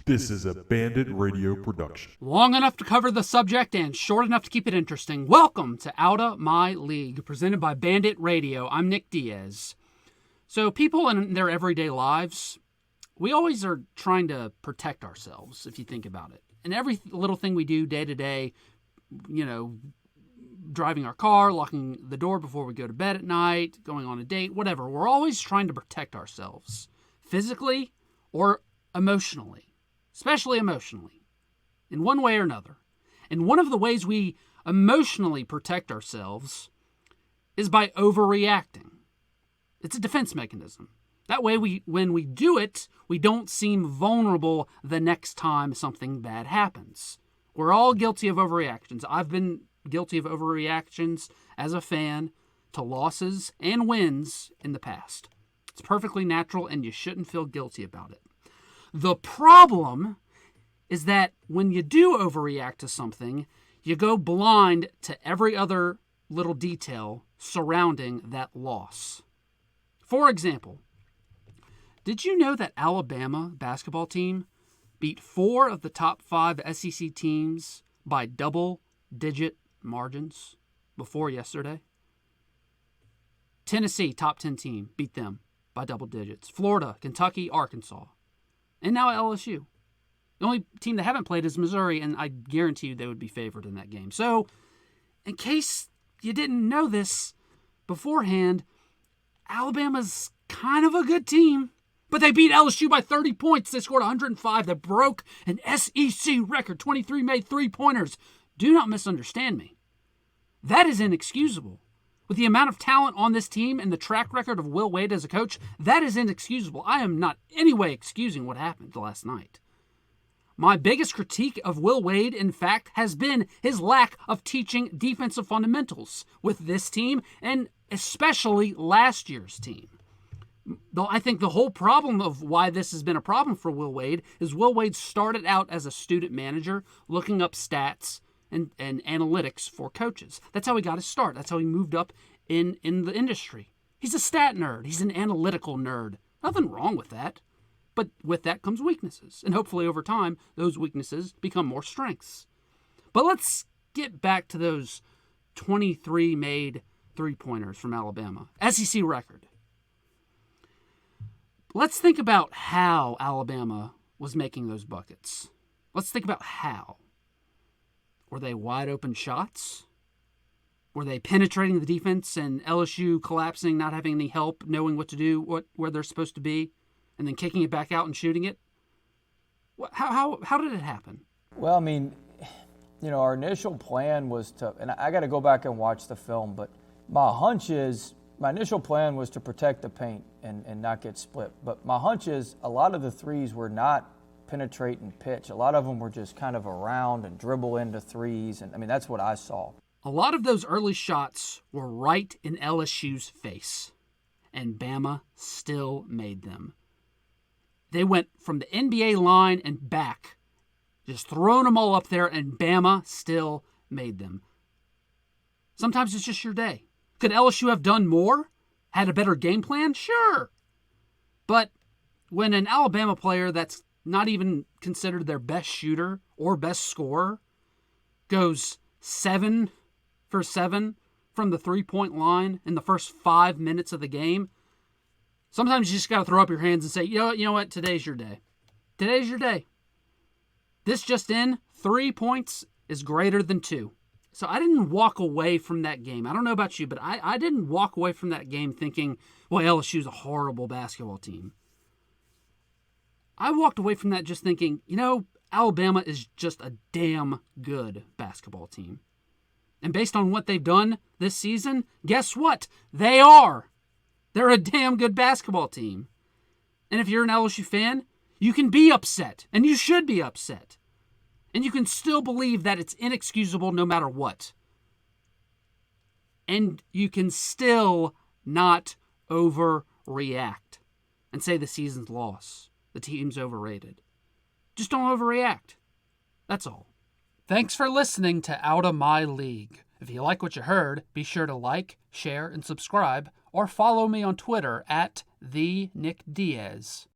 This is a Bandit Radio production. Long enough to cover the subject and short enough to keep it interesting. Welcome to Outta My League, presented by Bandit Radio. I'm Nick Diaz. So people in their everyday lives, we always are trying to protect ourselves, if you think about it. And every little thing we do day to day, driving our car, locking the door before we go to bed at night, going on a date, whatever. We're always trying to protect ourselves, physically or emotionally, especially emotionally, in one way or another. And one of the ways we emotionally protect ourselves is by overreacting. It's a defense mechanism. That way, when we do it, we don't seem vulnerable the next time something bad happens. We're all guilty of overreactions. I've been guilty of overreactions as a fan to losses and wins in the past. It's perfectly natural, and you shouldn't feel guilty about it. The problem is that when you do overreact to something, you go blind to every other little detail surrounding that loss. For example, did you know that Alabama basketball team beat 4 of the top 5 SEC teams by double-digit margins before yesterday? Tennessee, top 10 team, beat them by double digits. Florida, Kentucky, Arkansas. And now LSU. The only team they haven't played is Missouri, and I guarantee you they would be favored in that game. So, in case you didn't know this beforehand, Alabama's kind of a good team, but they beat LSU by 30 points. They scored 105. They broke an SEC record. 23 made three-pointers. Do not misunderstand me. That is inexcusable. With the amount of talent on this team and the track record of Will Wade as a coach, that is inexcusable. I am not any way excusing what happened last night. My biggest critique of Will Wade, in fact, has been his lack of teaching defensive fundamentals with this team and especially last year's team. Though I think the whole problem of why this has been a problem for Will Wade is Will Wade started out as a student manager looking up stats and analytics for coaches. That's how he got his start. That's how he moved up in the industry. He's a stat nerd. He's an analytical nerd. Nothing wrong with that. But with that comes weaknesses. And hopefully over time, those weaknesses become more strengths. But let's get back to those 23 made three-pointers from Alabama. SEC record. Let's think about how Alabama was making those buckets. Let's think about how. Were they wide open shots? Were they penetrating the defense and LSU collapsing, not having any help, knowing what to do, where they're supposed to be, and then kicking it back out and shooting it? How did it happen? Well, I mean, our initial plan was to, and I got to go back and watch the film, but my initial plan was to protect the paint and not get split. But my hunch is a lot of the threes were not penetrate and pitch. A lot of them were just kind of around and dribble into threes. And I mean, that's what I saw. A lot of those early shots were right in LSU's face, and Bama still made them. They went from the NBA line and back, just throwing them all up there, and Bama still made them. Sometimes it's just your day. Could LSU have done more? Had a better game plan? Sure. But when an Alabama player that's not even considered their best shooter or best scorer goes 7 for 7 from the three-point line in the first 5 minutes of the game, sometimes you just got to throw up your hands and say, you know what, today's your day. Today's your day. This just in, 3 points is greater than 2. So I didn't walk away from that game. I don't know about you, but I didn't walk away from that game thinking, well, LSU's a horrible basketball team. I walked away from that just thinking, Alabama is just a damn good basketball team. And based on what they've done this season, guess what? They are. They're a damn good basketball team. And if you're an LSU fan, you can be upset, and you should be upset. And you can still believe that it's inexcusable no matter what. And you can still not overreact and say the season's lost. The team's overrated. Just don't overreact. That's all. Thanks for listening to Outta My League. If you like what you heard, be sure to like, share, and subscribe, or follow me on Twitter @TheNickDiaz.